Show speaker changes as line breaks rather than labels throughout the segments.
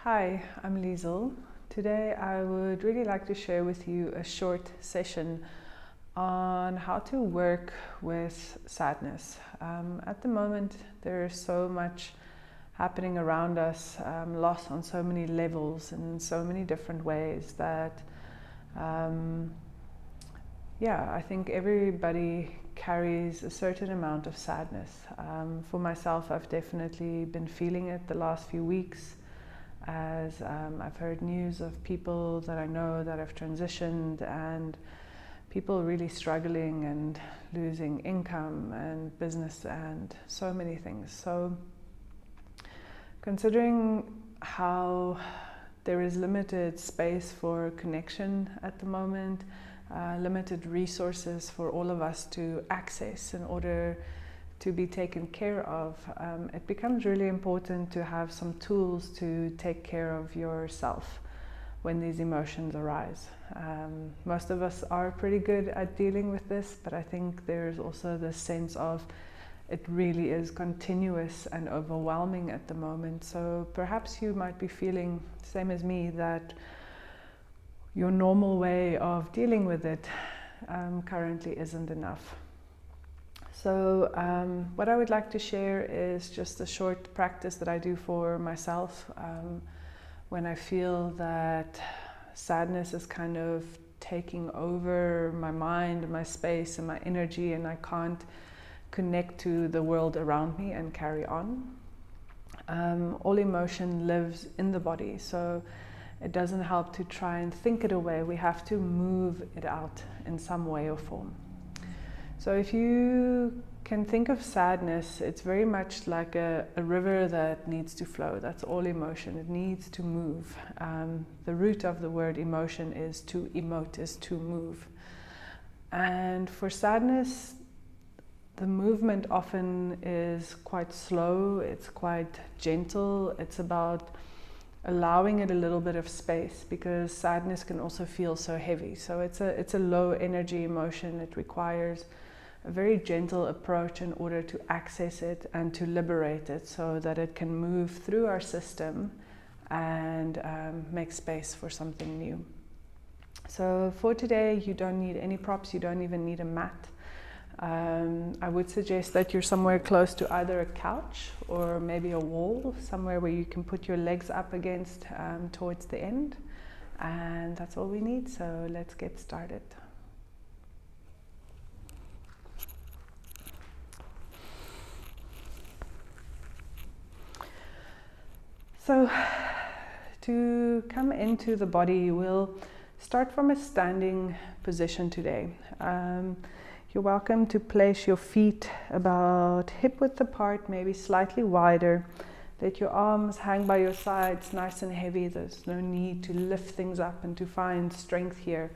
Hi, I'm Liesel. Today I would really like to share with you a short session on how to work with sadness. At the moment there is so much happening around us, loss on so many levels in so many different ways that I think everybody carries a certain amount of sadness. For myself, I've definitely been feeling it the last few weeks as I've heard news of people that I know that have transitioned and people really struggling and losing income and business and so many things. So considering how there is limited space for connection at the moment, limited resources for all of us to access in order to be taken care of, it becomes really important to have some tools to take care of yourself when these emotions arise. Most of us are pretty good at dealing with this, but I think there's also this sense of it really is continuous and overwhelming at the moment. So perhaps you might be feeling, same as me, that your normal way of dealing with it currently isn't enough. So what I would like to share is just a short practice that I do for myself when I feel that sadness is kind of taking over my mind, my space and my energy, and I can't connect to the world around me and carry on. All emotion lives in the body, so it doesn't help to try and think it away. We have to move it out in some way or form. So if you can think of sadness, it's very much like a river that needs to flow. That's all emotion. It needs to move. The root of the word emotion is to emote, is to move. And for sadness, the movement often is quite slow. It's quite gentle. It's about allowing it a little bit of space, because sadness can also feel so heavy. So it's a low energy emotion. It requires a very gentle approach in order to access it and to liberate it so that it can move through our system and make space for something new. So for today, you don't need any props, you don't even need a mat. I would suggest that you're somewhere close to either a couch or maybe a wall, somewhere where you can put your legs up against towards the end. And that's all we need, so let's get started. So to come into the body, we'll start from a standing position today. You're welcome to place your feet about hip width apart, maybe slightly wider. Let your arms hang by your sides, nice and heavy. There's no need to lift things up and to find strength here.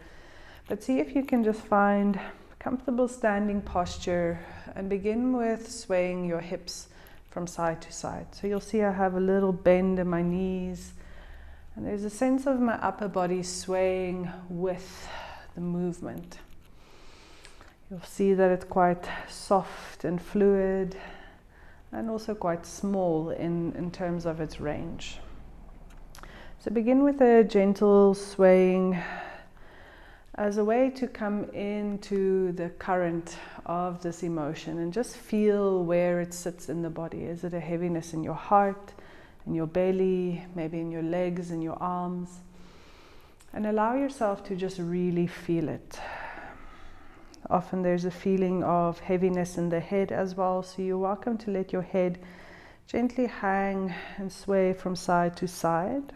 But see if you can just find comfortable standing posture and begin with swaying your hips from side to side. So you'll see I have a little bend in my knees, and there's a sense of my upper body swaying with the movement. You'll see that it's quite soft and fluid and also quite small in terms of its range. So begin with a gentle swaying as a way to come into the current of this emotion and just feel where it sits in the body. Is it a heaviness in your heart, in your belly, maybe in your legs, in your arms? And allow yourself to just really feel it. Often there's a feeling of heaviness in the head as well, so you're welcome to let your head gently hang and sway from side to side.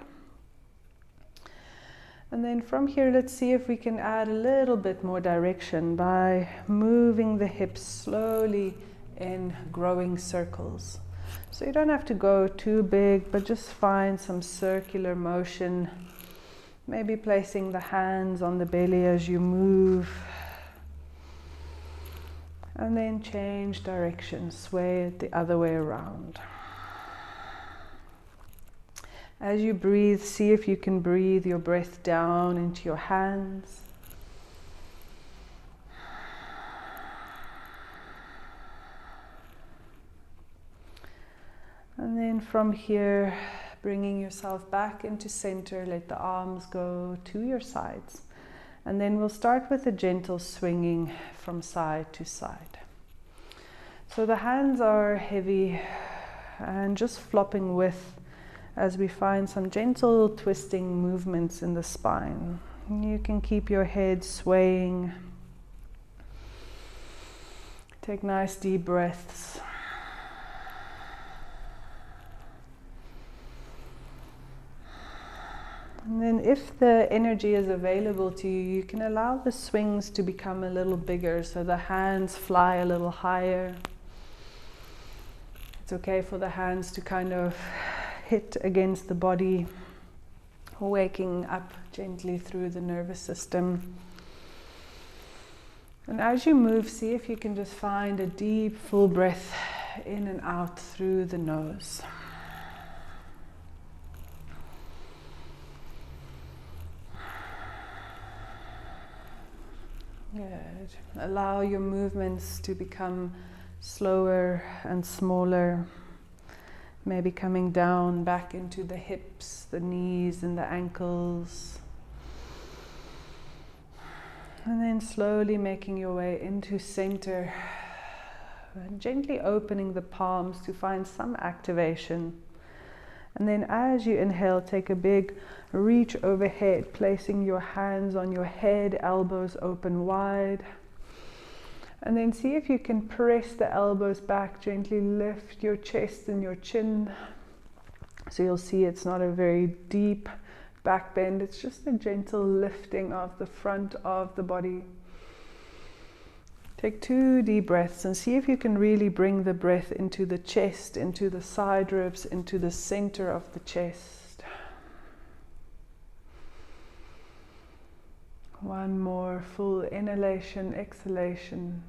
And then from here, let's see if we can add a little bit more direction by moving the hips slowly in growing circles. So you don't have to go too big, but just find some circular motion, maybe placing the hands on the belly as you move. And then change direction, sway it the other way around. As you breathe, see if you can breathe your breath down into your hands. And then from here, bringing yourself back into center. Let the arms go to your sides. And then we'll start with a gentle swinging from side to side. So the hands are heavy and just flopping with as we find some gentle twisting movements in the spine. You can keep your head swaying. Take nice deep breaths. And then if the energy is available to you, you can allow the swings to become a little bigger, so the hands fly a little higher. It's okay for the hands to kind of hit against the body, waking up gently through the nervous system. And as you move, see if you can just find a deep, full breath in and out through the nose. Good. Allow your movements to become slower and smaller. Maybe coming down back into the hips, the knees and the ankles. And then slowly making your way into center. And gently opening the palms to find some activation. And then as you inhale, take a big reach overhead, placing your hands on your head, elbows open wide. And then see if you can press the elbows back, gently lift your chest and your chin. So you'll see it's not a very deep back bend, it's just a gentle lifting of the front of the body. Take 2 deep breaths and see if you can really bring the breath into the chest, into the side ribs, into the center of the chest. One more full inhalation, exhalation.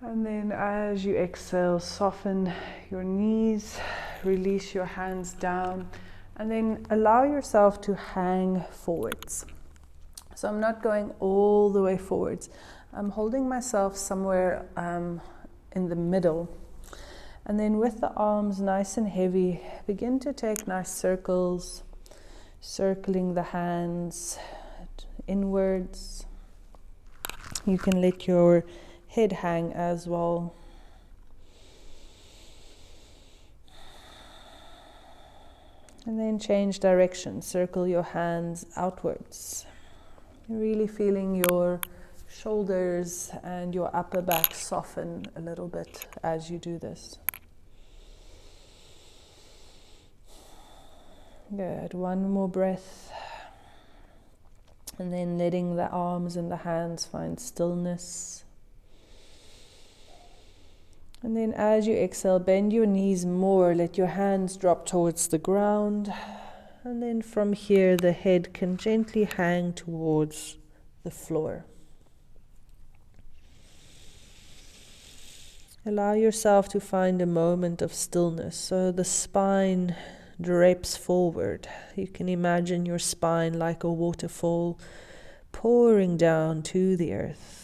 And then as you exhale, soften your knees, release your hands down, and then allow yourself to hang forwards. So I'm not going all the way forwards. I'm holding myself somewhere in the middle. And then with the arms nice and heavy, begin to take nice circles, circling the hands inwards. You can let your head hang as well. And then change direction, circle your hands outwards. Really feeling your shoulders and your upper back soften a little bit as you do this. Good, one more breath. And then letting the arms and the hands find stillness. And then as you exhale, bend your knees more, let your hands drop towards the ground. And then from here, the head can gently hang towards the floor. Allow yourself to find a moment of stillness. So the spine drapes forward. You can imagine your spine like a waterfall pouring down to the earth.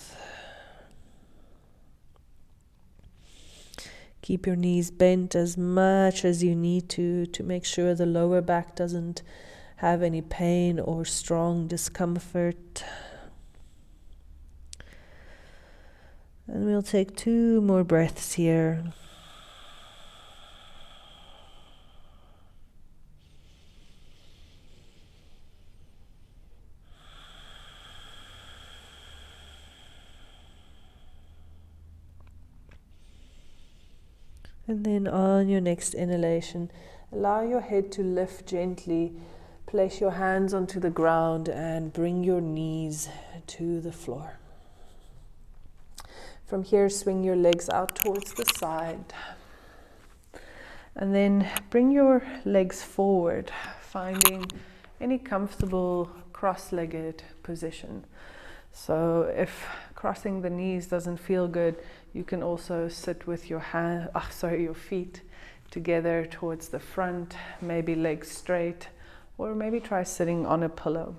Keep your knees bent as much as you need to make sure the lower back doesn't have any pain or strong discomfort. And we'll take 2 more breaths here. And then on your next inhalation, allow your head to lift gently. Place your hands onto the ground and bring your knees to the floor. From here, swing your legs out towards the side. And then bring your legs forward, finding any comfortable cross-legged position. So if crossing the knees doesn't feel good, you can also sit with your your feet together towards the front, maybe legs straight, or maybe try sitting on a pillow.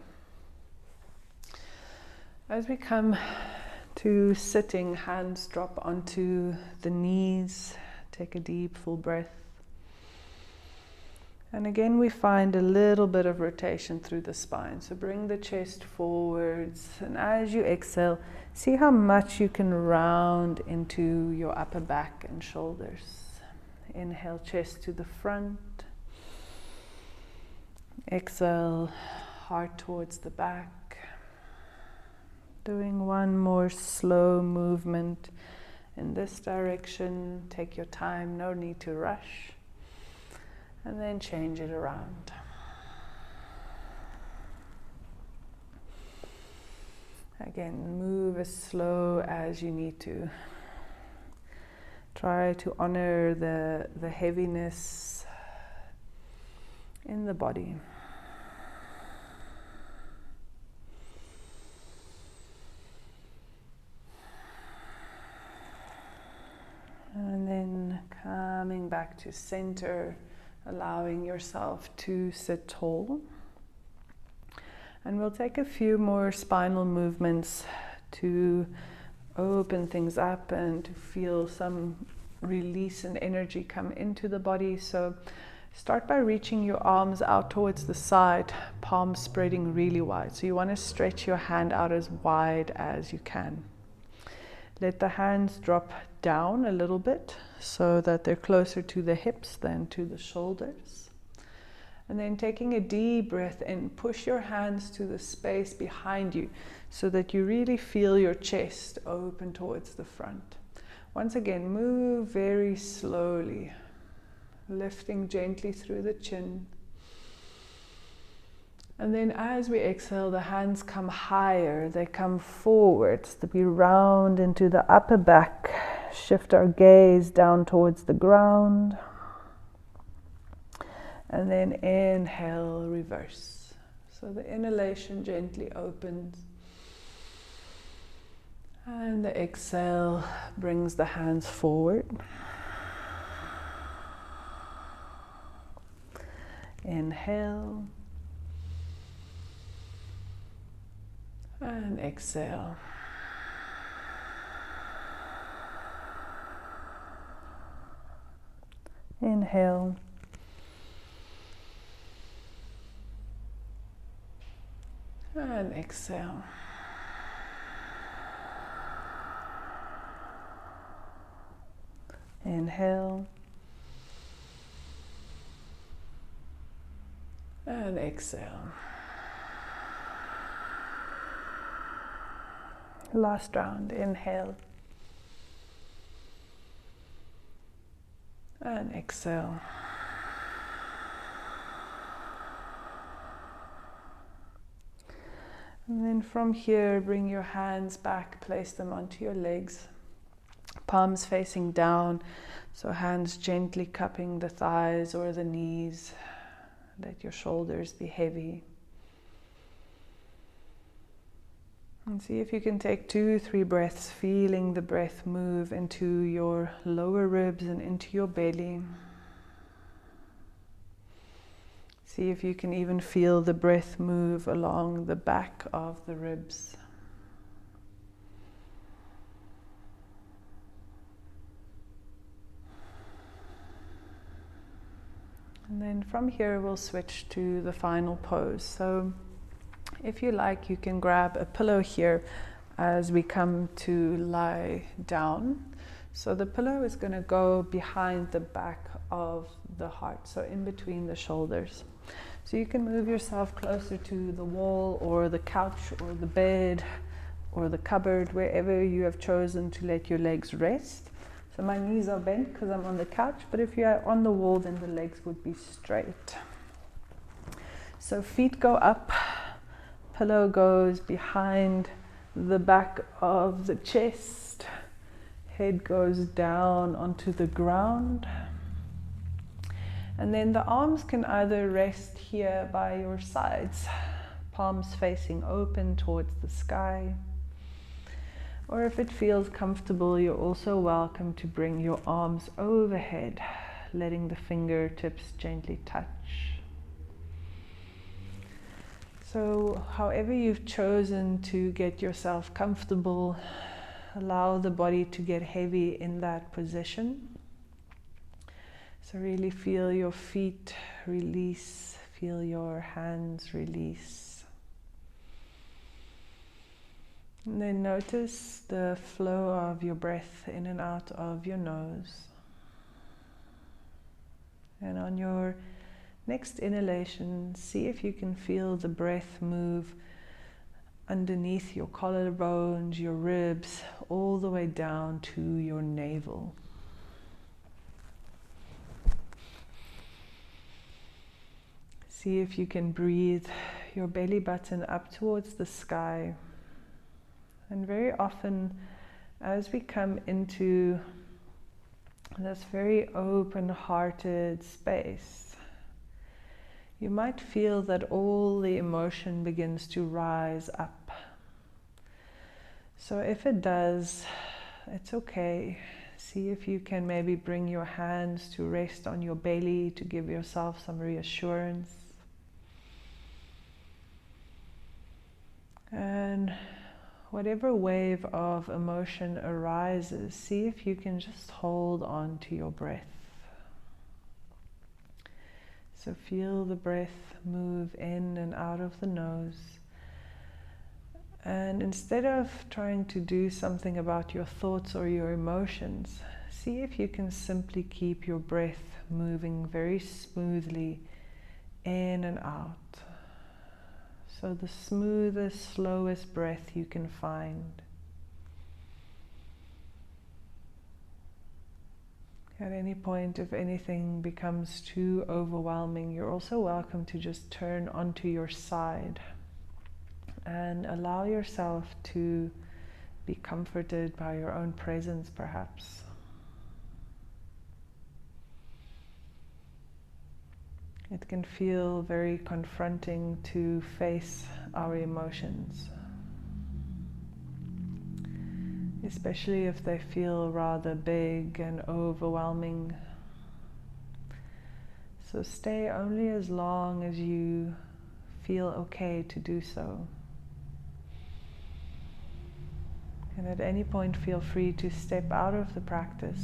As we come to sitting, hands drop onto the knees, Take a deep, full breath. And again, we find a little bit of rotation through the spine. So bring the chest forwards. And as you exhale, see how much you can round into your upper back and shoulders. Inhale, chest to the front. Exhale, heart towards the back. Doing one more slow movement in this direction. Take your time, no need to rush. And then change it around. Again, move as slow as you need to. Try to honor the heaviness in the body. And then coming back to center, allowing yourself to sit tall. And we'll take a few more spinal movements to open things up and to feel some release and energy come into the body. So start by reaching your arms out towards the side, palms spreading really wide. So you want to stretch your hand out as wide as you can. Let the hands drop down a little bit so that they're closer to the hips than to the shoulders. And then taking a deep breath in, push your hands to the space behind you so that you really feel your chest open towards the front. Once again, move very slowly, lifting gently through the chin. And then as we exhale, the hands come higher, they come forwards, to be round into the upper back. Shift our gaze down towards the ground. And then inhale, reverse. So the inhalation gently opens. And the exhale brings the hands forward. Inhale. And exhale. Inhale. And exhale. Inhale. And exhale. Last round, inhale. And exhale. And then from here, bring your hands back, place them onto your legs. Palms facing down, so hands gently cupping the thighs or the knees. Let your shoulders be heavy. And see if you can take 2-3 breaths, feeling the breath move into your lower ribs and into your belly. See if you can even feel the breath move along the back of the ribs. And then from here we'll switch to the final pose. So if you like, you can grab a pillow here as we come to lie down. So the pillow is going to go behind the back of the heart, so in between the shoulders. So you can move yourself closer to the wall or the couch or the bed or the cupboard, wherever you have chosen to let your legs rest. So my knees are bent because I'm on the couch, but if you are on the wall, then the legs would be straight. So feet go up, pillow goes behind the back of the chest, head goes down onto the ground. And then the arms can either rest here by your sides, palms facing open towards the sky. Or if it feels comfortable, you're also welcome to bring your arms overhead, letting the fingertips gently touch. So however you've chosen to get yourself comfortable, allow the body to get heavy in that position. So really feel your feet release, feel your hands release. And then notice the flow of your breath in and out of your nose. And on your next inhalation, see if you can feel the breath move underneath your collarbones, your ribs, all the way down to your navel. See if you can breathe your belly button up towards the sky. And very often, as we come into this very open-hearted space, you might feel that all the emotion begins to rise up. So if it does, it's okay. See if you can maybe bring your hands to rest on your belly to give yourself some reassurance. And whatever wave of emotion arises, see if you can just hold on to your breath. So feel the breath move in and out of the nose. And instead of trying to do something about your thoughts or your emotions, see if you can simply keep your breath moving very smoothly in and out. So the smoothest, slowest breath you can find. At any point, if anything becomes too overwhelming, you're also welcome to just turn onto your side and allow yourself to be comforted by your own presence, perhaps. It can feel very confronting to face our emotions, especially if they feel rather big and overwhelming. So stay only as long as you feel okay to do so. And at any point, feel free to step out of the practice.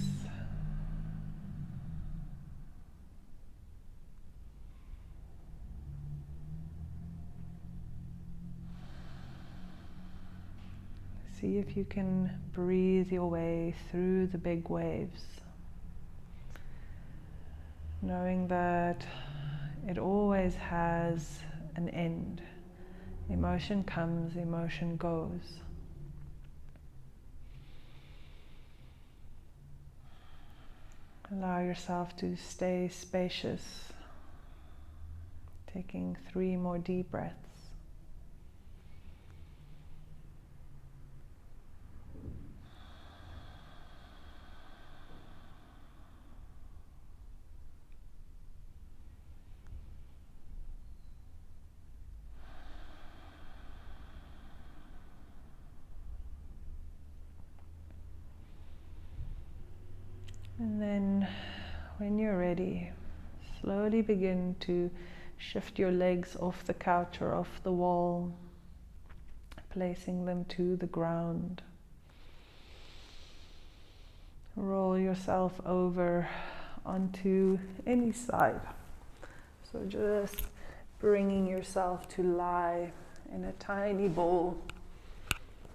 See if you can breathe your way through the big waves, knowing that it always has an end. Emotion comes, emotion goes. Allow yourself to stay spacious, taking 3 more deep breaths. And then, when you're ready, slowly begin to shift your legs off the couch or off the wall, placing them to the ground. Roll yourself over onto any side. So just bringing yourself to lie in a tiny ball.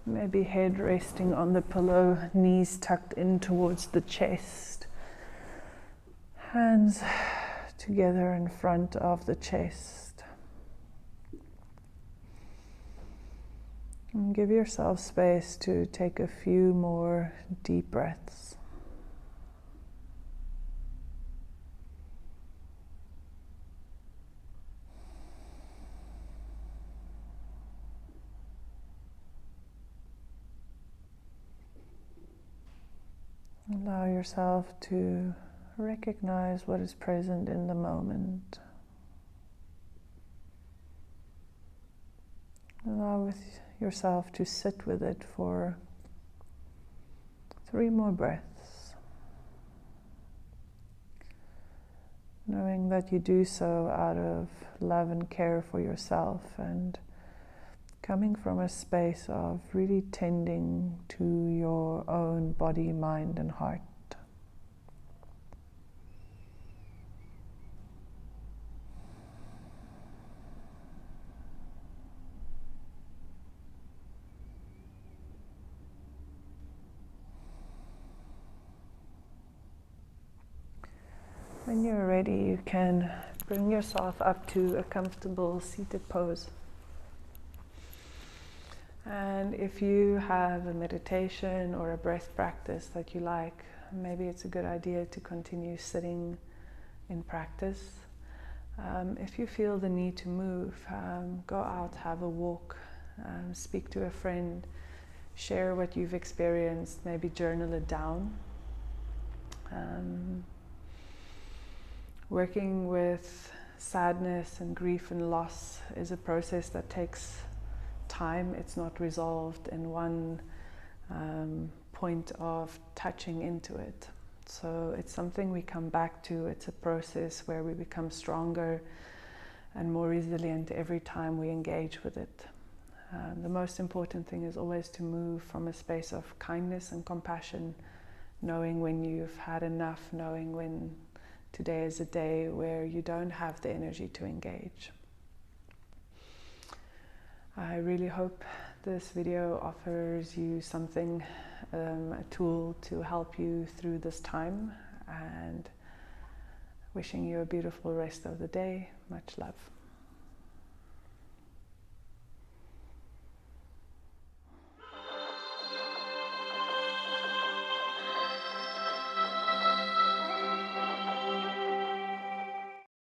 Maybe head resting on the pillow, knees tucked in towards the chest. Hands together in front of the chest. And give yourself space to take a few more deep breaths. Allow yourself to recognize what is present in the moment. Allow yourself to sit with it for 3 more breaths, knowing that you do so out of love and care for yourself and coming from a space of really tending to your own body, mind, and heart. When you're ready, you can bring yourself up to a comfortable seated pose. And if you have a meditation or a breath practice that you like, maybe it's a good idea to continue sitting in practice. If you feel the need to move, go out, have a walk, speak to a friend, share what you've experienced, maybe journal it down. Working with sadness and grief and loss is a process that takes time. It's not resolved in one point of touching into it. So it's something we come back to. It's a process where we become stronger and more resilient every time we engage with it. The most important thing is always to move from a space of kindness and compassion, knowing when you've had enough, knowing when today is a day where you don't have the energy to engage. I really hope this video offers you something, a tool to help you through this time, and wishing you a beautiful rest of the day. Much love.